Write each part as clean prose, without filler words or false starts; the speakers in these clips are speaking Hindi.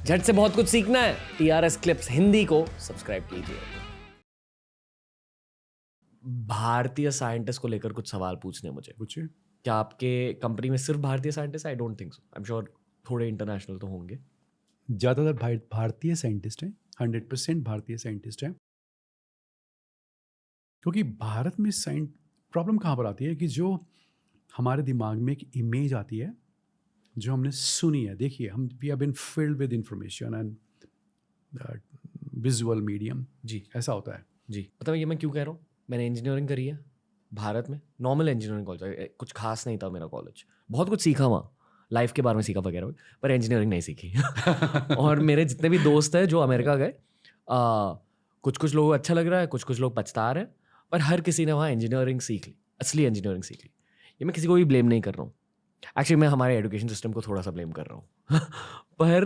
झट से बहुत कुछ सीखना है, TRS क्लिप्स हिंदी को सब्सक्राइब कीजिए। भारतीय साइंटिस्ट को लेकर कुछ सवाल पूछने मुझे। पूछिए। क्या आपके कंपनी में सिर्फ भारतीय scientist? I don't think so. I am sure थोड़े इंटरनेशनल तो होंगे। ज़्यादातर भारतीय साइंटिस्ट हैं, 100% भारतीय साइंटिस्ट हैं। क्योंकि भारत में प्रॉब्लम कहाँ पर आती है कि जो हमारे दिमाग में एक इमेज आती है, जो हमने सुनी है, देखिए हम we have been filled with information and visual medium. जी ऐसा होता है। जी, मतलब ये मैं क्यों कह रहा हूँ, मैंने इंजीनियरिंग करी है भारत में, नॉर्मल इंजीनियरिंग कॉलेज, कुछ खास नहीं था मेरा कॉलेज। बहुत कुछ सीखा वहाँ, लाइफ के बारे में सीखा वगैरह, पर इंजीनियरिंग नहीं सीखी। और मेरे जितने भी दोस्त हैं जो अमेरिका गए, कुछ कुछ लोगों को अच्छा लग रहा है, कुछ कुछ लोग पछता रहे हैं, पर हर किसी ने वहाँ इंजीनियरिंग सीख ली, असली इंजीनियरिंग सीख ली। ये मैं किसी को भी ब्लेम नहीं कर रहा हूँ, एक्चुअली मैं हमारे एजुकेशन सिस्टम को थोड़ा सा ब्लेम कर रहा हूँ। पर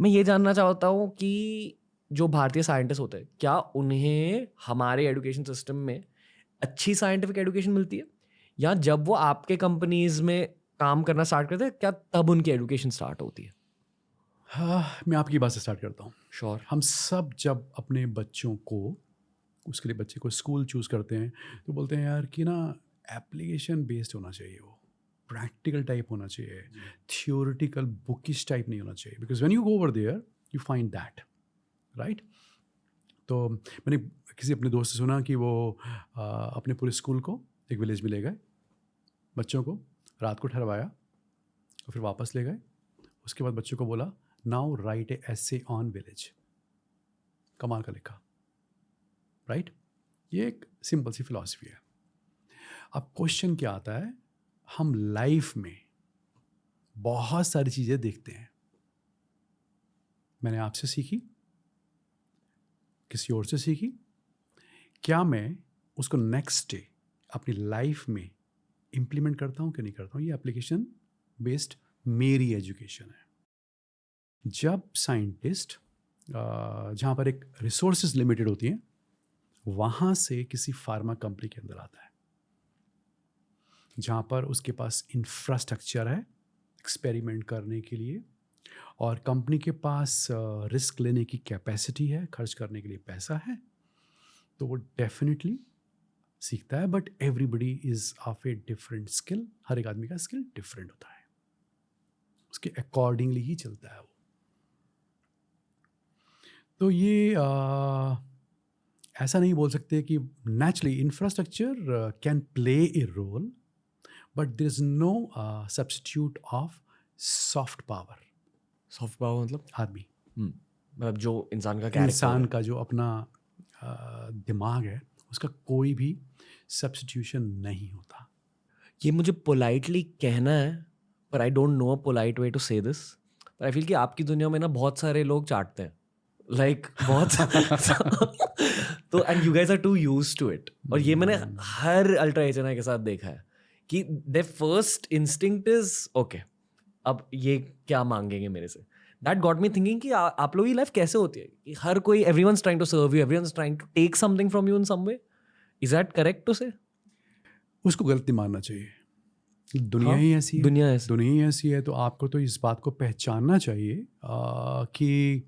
मैं ये जानना चाहता हूँ कि जो भारतीय साइंटिस्ट होते हैं, क्या उन्हें हमारे एजुकेशन सिस्टम में अच्छी साइंटिफिक एजुकेशन मिलती है, या जब वो आपके कंपनीज में काम करना स्टार्ट करते हैं, क्या तब उनकी एजुकेशन स्टार्ट होती है? हाँ, मैं आपकी बात से स्टार्ट करता हूँ। श्योर। हम सब जब अपने बच्चों को, उसके लिए बच्चे को स्कूल चूज़ करते हैं, तो बोलते हैं यार कि ना एप्लीकेशन बेस्ड होना चाहिए, वो प्रैक्टिकल टाइप होना चाहिए, थियोरिटिकल बुकिश टाइप नहीं होना चाहिए, because when you go over there you find that, right. तो मैंने किसी अपने दोस्त से सुना कि वो अपने पूरे स्कूल को एक विलेज में ले गए, बच्चों को रात को ठहरवाया और फिर वापस ले गए। उसके बाद बच्चों को बोला now right A essay on village. कमाल का लिखा, राइट। ये एक सिंपल सी फिलॉसफी है। अब क्वेश्चन क्या आता है, हम लाइफ में बहुत सारी चीज़ें देखते हैं। मैंने आपसे सीखी, किसी और से सीखी, क्या मैं उसको नेक्स्ट डे अपनी लाइफ में इम्प्लीमेंट करता हूँ कि नहीं करता हूँ? ये एप्लीकेशन बेस्ड मेरी एजुकेशन है। जब साइंटिस्ट जहाँ पर एक रिसोर्सेज लिमिटेड होती हैं, वहाँ से किसी फार्मा कंपनी के अंदर आता है, जहाँ पर उसके पास इंफ्रास्ट्रक्चर है एक्सपेरिमेंट करने के लिए, और कंपनी के पास रिस्क लेने की कैपेसिटी है, खर्च करने के लिए पैसा है, तो वो डेफिनेटली सीखता है। But everybody is of a different skill. हर एक आदमी का स्किल डिफरेंट होता है, उसके अकॉर्डिंगली ही चलता है वो। तो ये ऐसा नहीं बोल सकते कि naturally infrastructure can play a role, but there is no substitute of soft power. Soft power मतलब? आदमी, मतलब जो इंसान का इंसान कैरेक्टर का जो अपना दिमाग है, उसका कोई भी सब्स्टिट्यूशन नहीं होता। ये मुझे पोलाइटली कहना है, पर I don't know a polite way to say this. पर आई फील कि आपकी दुनिया में ना बहुत सारे लोग चाटते हैं, लाइक बहुत। तो and you guys are too used to it. और ये मैंने हर अल्ट्रा एचएनआई के साथ देखा है कि दे फर्स्ट इंस्टिंक्ट इज ओके, अब ये क्या मांगेंगे मेरे से। दैट गॉट मी थिंकिंग कि आप लोगों की लाइफ कैसे होती है कि हर कोई, everyone's trying to serve you, everyone's trying to take something from you in some way. Is that correct to say? उसको गलत नहीं मानना चाहिए। दुनिया हाँ, ही ऐसी है, दुनिया ऐसी। दुनिया ही ऐसी है। तो आपको तो इस बात को पहचानना चाहिए कि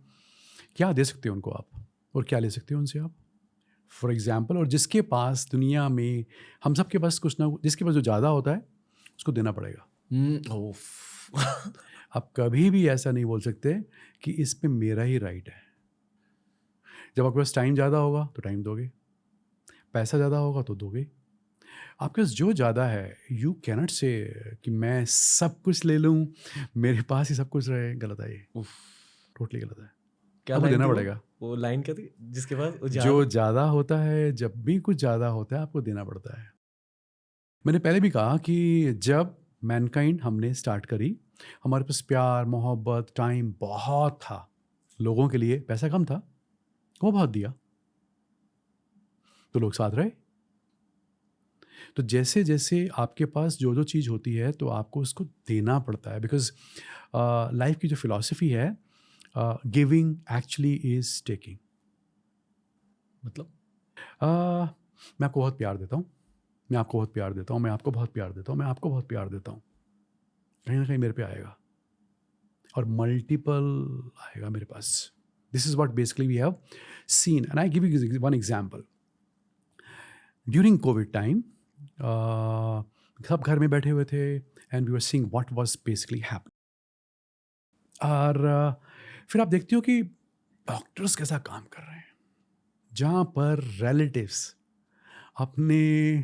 क्या दे सकते हो उनको आप, और क्या ले सकते हो उनसे आप। फॉर एग्जाम्पल, और जिसके पास दुनिया में, हम सब के पास कुछ ना, जिसके पास जो ज़्यादा होता है उसको देना पड़ेगा। आप कभी भी ऐसा नहीं बोल सकते कि इस पे मेरा ही राइट है। जब आपके पास टाइम ज़्यादा होगा तो टाइम दोगे, पैसा ज़्यादा होगा तो दोगे। आपके पास जो ज़्यादा है, यू कैनट से कि मैं सब कुछ ले लूँ, मेरे पास ही सब कुछ रहे। गलत है ये, टोटली गलत है। क्या आपको लाइन देना थी पड़ेगा। वो लाइन क्या थी जिसके पास जो ज़्यादा होता है, जब भी कुछ ज़्यादा होता है, आपको देना पड़ता है। मैंने पहले भी कहा कि जब मैनकाइंड हमने स्टार्ट करी, हमारे पास प्यार, मोहब्बत, टाइम बहुत था। लोगों के लिए पैसा कम था, वो बहुत दिया, तो लोग साथ रहे। तो जैसे जैसे आपके पास जो जो चीज़ होती है, तो आपको उसको देना पड़ता है। बिकॉज लाइफ की जो फिलॉसफी है, गिविंग एक्चुअली इज टेकिंग। मतलब मैं आपको बहुत प्यार देता हूँ, मैं आपको बहुत प्यार देता हूँ, मैं आपको बहुत प्यार देता हूँ, मैं आपको बहुत प्यार देता हूँ, कहीं ना कहीं मेरे पे आएगा। और मल्टीपल आएगा मेरे पास. This is what basically we have seen. And I give you one example. During covid time सब घर में बैठे हुए थे and we were seeing what was basically happening. और फिर आप देखते हो कि डॉक्टर्स कैसा काम कर रहे हैं, जहाँ पर रिलेटिव्स अपने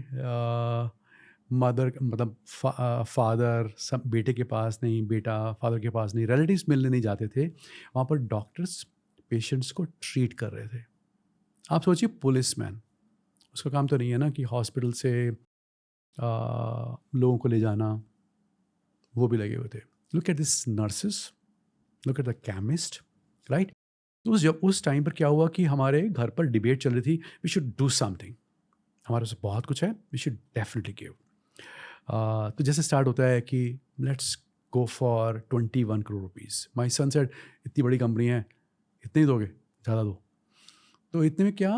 मदर मतलब फादर सब बेटे के पास नहीं, बेटा फादर के पास नहीं, रिलेटिव्स मिलने नहीं जाते थे, वहाँ पर डॉक्टर्स पेशेंट्स को ट्रीट कर रहे थे. आप सोचिए पुलिसमैन, उसका काम तो नहीं है ना कि हॉस्पिटल से लोगों को ले जाना, वो भी लगे हुए थे. Look at this nurses, look at the chemist, right. तो जब उस टाइम पर क्या हुआ कि हमारे घर पर डिबेट चल रही थी, वी शुड डू समथिंग, हमारे पास बहुत कुछ है, वी शुड डेफिनेटली गिव. तो जैसे स्टार्ट होता है कि let's go for 21 crore rupees. My son said इतनी बड़ी कंपनी है, इतने ही दोगे, ज़्यादा दो. तो इतने में क्या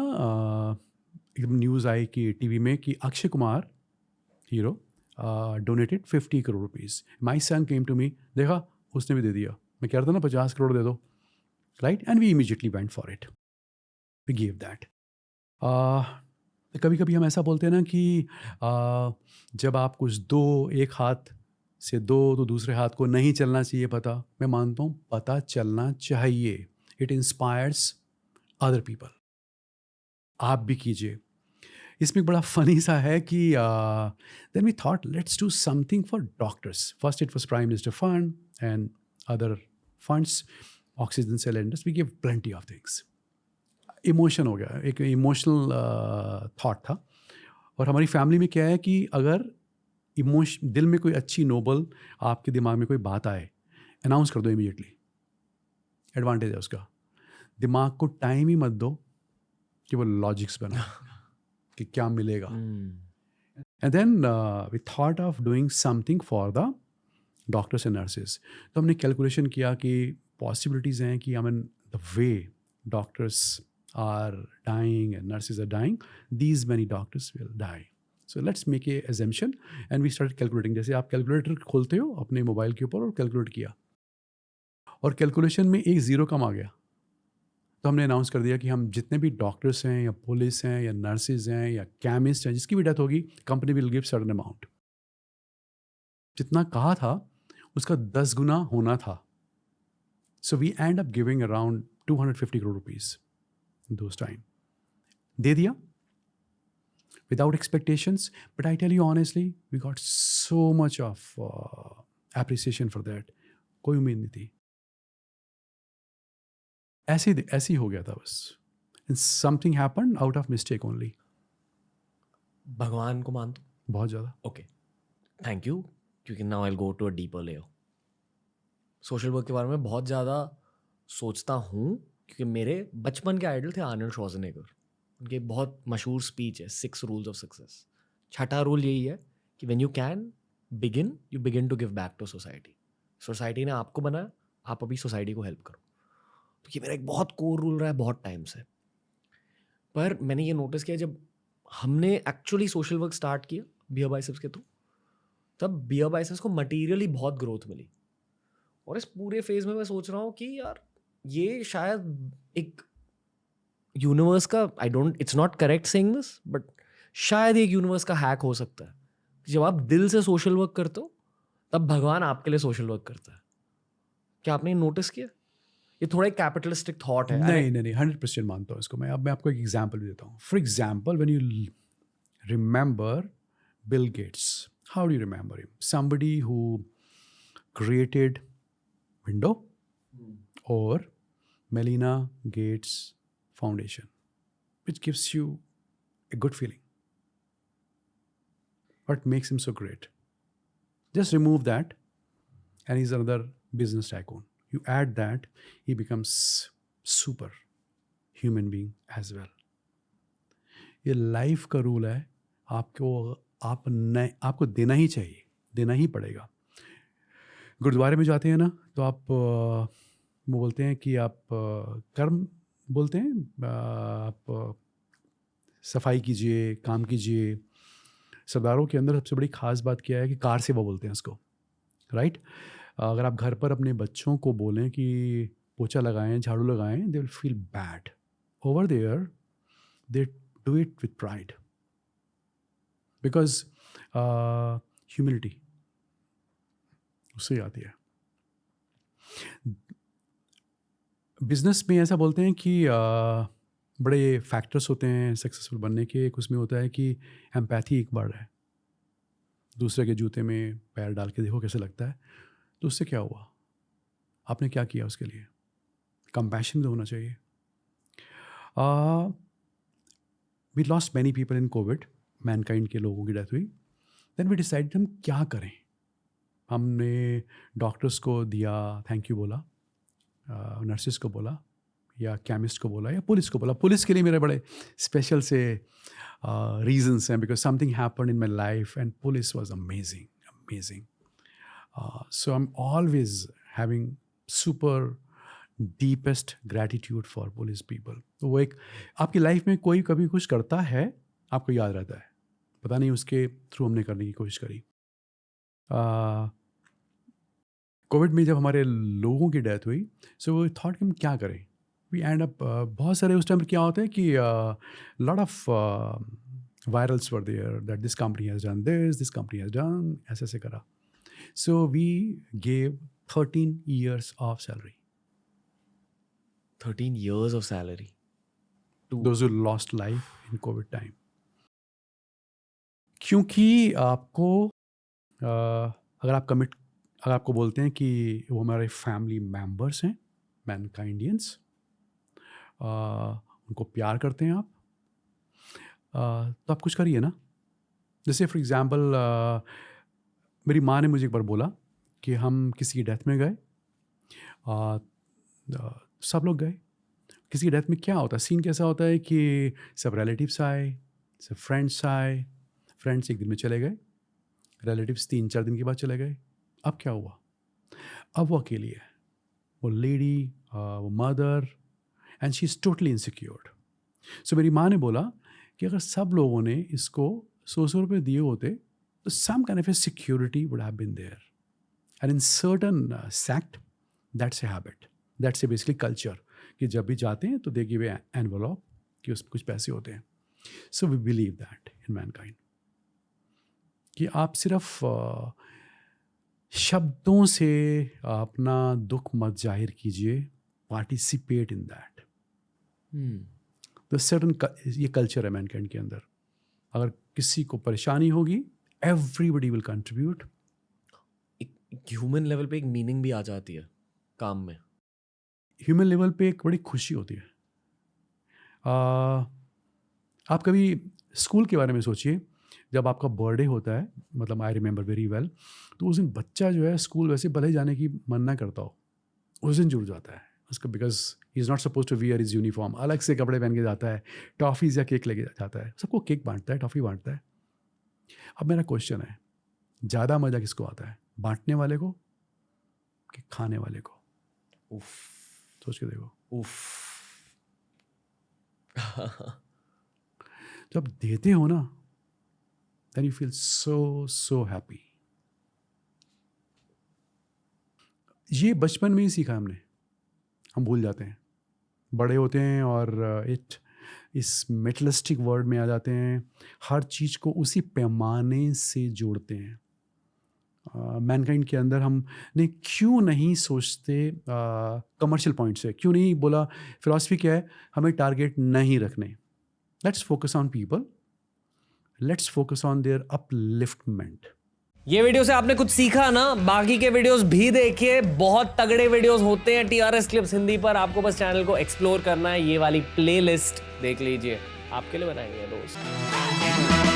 एकदम न्यूज़ आई कि टीवी में कि Akshay Kumar hero donated 50 crore rupees. My son came to me, देखा उसने भी दे दिया. मैं कह रहा था ना 50 करोड़ दे दो, right. And we immediately went for it, we give that. कभी कभी हम ऐसा बोलते हैं ना कि जब आप कुछ दो, एक हाथ से दो तो दूसरे हाथ को नहीं चलना चाहिए पता. मैं मानता हूँ पता चलना चाहिए. It inspires other people. आप भी कीजिए. इसमें एक बड़ा फनी सा है कि then we thought let's do something for doctors. First it was prime minister fund and other funds, oxygen cylinders, we give plenty of things. Emotion हो गया, एक इमोशनल थॉट था. और हमारी फैमिली में क्या है कि अगर दिल में कोई अच्छी नोबल आपके दिमाग में कोई बात आए, अनाउंस कर दो इमीडिएटली. एडवांटेज है उसका. दिमाग को टाइम ही मत दो कि वो लॉजिक्स बना कि क्या मिलेगा. And then we thought of doing something for the doctors and nurses. तो हमने कैलकुलेशन किया कि पॉसिबिलिटीज़ हैं कि I mean the way doctors are dying and nurses are dying, these many doctors will die. So let's make a assumption and we started calculating. जैसे आप कैलकुलेटर खोलते हो अपने मोबाइल के ऊपर और कैलकुलेट किया, और कैलकुलेशन में एक ज़ीरो कम आ गया. तो हमने अनाउंस कर दिया कि हम जितने भी डॉक्टर्स हैं या पुलिस हैं या नर्सेज हैं या केमिस्ट हैं, जिसकी भी डेथ होगी, company will give certain amount. जितना कहा था उसका 10 गुना होना था. So we end up giving around 250 crore rupees those time. दे दिया without expectations, but I tell you honestly, we got so much of appreciation for that. कोई उम्मीद नहीं थी. ऐसे हो गया था बस. And something happened out of mistake only. भगवान को मानते हो? बहुत ज़्यादा. Okay, thank you. क्योंकि now I will go to a deeper layer. Social work के बारे में बहुत ज़्यादा सोचता हूँ क्योंकि मेरे बचपन के आइडल थे आर्नल्ड श्वार्ज़नेगर. उनकी एक बहुत मशहूर स्पीच है, 6 रूल्स ऑफ सक्सेस. छठा रूल यही है कि when you can begin, you begin to give back to society. Society ने आपको बनाया, आप अभी सोसाइटी को हेल्प करो. तो ये मेरा एक बहुत कोर रूल रहा है बहुत टाइम से. पर मैंने ये नोटिस किया जब हमने एक्चुअली सोशल वर्क स्टार्ट किया बियर बाइसेप्स के थ्रू, तब बियर बाइसेप्स को मटीरियली बहुत ग्रोथ मिली. और इस पूरे फेज में मैं सोच रहा हूँ कि यार ये शायद एक यूनिवर्स का, I don't, it's not correct saying this, but शायद एक यूनिवर्स का हैक हो सकता है. जब आप दिल से सोशल वर्क करते हो तब भगवान आपके लिए सोशल वर्क करता है. क्या आपने नोटिस किया? ये थोड़ा एक कैपिटलिस्टिक थॉट है. नहीं 100% मानता हूँ इसको मैं. अब मैं आपको एक एग्जाम्पल भी देता हूँ. For example, when you remember Bill Gates, how do you remember him? Somebody who created window or Melinda Gates Foundation, which gives you a good feeling. What makes him so great? Just remove that and he's another business tycoon. You add that, he becomes super human being as well. ये लाइफ का रूल है. आपको देना ही चाहिए, देना ही पड़ेगा. गुरुद्वारे में जाते हैं ना तो आप वो बोलते हैं कि आप कर्म बोलते हैं, आप सफाई कीजिए, काम कीजिए. सरदारों के अंदर सबसे बड़ी ख़ास बात क्या है कि कार सेवा बोलते हैं इसको, राइट. अगर आप घर पर अपने बच्चों को बोलें कि पोछा लगाएं, झाड़ू लगाएं, they will feel bad. Over there they do it with pride, because humility उससे आती है. बिजनेस में ऐसा बोलते हैं कि बड़े फैक्टर्स होते हैं सक्सेसफुल बनने के. एक उसमें होता है कि एम्पैथी एक बार है, दूसरे के जूते में पैर डाल के देखो कैसे लगता है. तो उससे क्या हुआ, आपने क्या किया उसके लिए. कंपैशन तो होना चाहिए. We lost many people in Covid, Mankind के लोगों की डेथ हुई. देन वी डिसाइडेड हम क्या करें. हमने डॉक्टर्स को दिया थैंक यू बोला, नर्सिस को बोला, या केमिस्ट को बोला, या पुलिस को बोला. पुलिस के लिए मेरे बड़े स्पेशल से रीजंस हैं, because something happened in my life and police was amazing. So I am always having super deepest gratitude for police people. तो वो एक आपकी लाइफ में कोई कभी कुछ करता है, आपको याद रहता है. पता नहीं उसके थ्रू हमने करने की कोशिश करी. कोविड में जब हमारे लोगों की डेथ हुई, सो वो थॉट कि हम क्या करें. वी एंड अप बहुत सारे उस टाइम पर क्या होता है कि lot of virals were there that this company has done this company has done, ऐसे करा. So we gave 13 years of salary. 13 years of salary. Those who lost life in COVID time. क्योंकि आपको अगर आपको बोलते हैं कि वो हमारे फैमिली मेम्बर्स हैं, मैनकाइंडियंस, उनको प्यार करते हैं आप, तो आप कुछ करिए ना. जैसे फॉर एग्जांपल मेरी माँ ने मुझे एक बार बोला कि हम किसी की डेथ में गए, सब लोग गए. किसी की डेथ में क्या होता है, सीन कैसा होता है कि सब रिलेटिव्स आए, सब फ्रेंड्स आए. फ्रेंड्स एक दिन में चले गए, रिलेटिव्स 3-4 दिन के बाद चले गए. अब क्या हुआ, अब वो अकेली है, वो लेडी, वो mother, and she is totally insecured. So मेरी माँ ने बोला कि अगर सब लोगों ने इसको 100 रुपये दिए होते तो some kind of a security would have been there. And in certain sect that's a habit, that's a basically culture, कि जब भी जाते हैं तो दे गिव ए एनवेलप कि उसमें कुछ पैसे होते हैं. So we believe that in Mankind कि आप सिर्फ शब्दों से अपना दुख मत जाहिर कीजिए, पार्टिसिपेट इन दैट. तो सर्टन ये कल्चर है मैनकाइंड के अंदर. अगर किसी को परेशानी होगी, everybody will contribute. Human level पे एक मीनिंग भी आ जाती है काम में. ह्यूमन लेवल पे एक बड़ी खुशी होती है. आप कभी स्कूल के बारे में सोचिए, जब आपका बर्थडे होता है, मतलब आई रिमेंबर वेरी वेल, तो उस दिन बच्चा जो है स्कूल वैसे भले जाने की मन ना करता हो, उस दिन जुड़ जाता है उसका, because he is not suppose to wear is uniform. अलग से कपड़े पहन के जाता है, टॉफ़ीज़ या केक लेके जाता है, सबको केक बांटता है, टॉफ़ी बांटता है. अब मेरा क्वेश्चन है, ज़्यादा मज़ा किसको आता है, बांटने वाले को कि खाने वाले को? उफ, सोच के देखो. उफ. जब देते हो ना, then you feel so happy. ये बचपन में ही सीखा हमने, हम भूल जाते हैं. बड़े होते हैं और इस मेटलिस्टिक वर्ल्ड में आ जाते हैं, हर चीज़ को उसी पैमाने से जोड़ते हैं. मैनकाइंड के अंदर हमने क्यों नहीं सोचते कमर्शियल पॉइंट से, क्यों नहीं बोला, फिलॉसफी क्या है, हमें टारगेट नहीं रखने. Let's focus on people, let's focus on their upliftment. ये वीडियो से आपने कुछ सीखा ना, बाकी के वीडियोस भी देखिए, बहुत तगड़े वीडियोस होते हैं TRS क्लिप्स हिंदी पर. आपको बस चैनल को एक्सप्लोर करना है, ये वाली प्लेलिस्ट देख लीजिए, आपके लिए बनाएंगे दोस्त.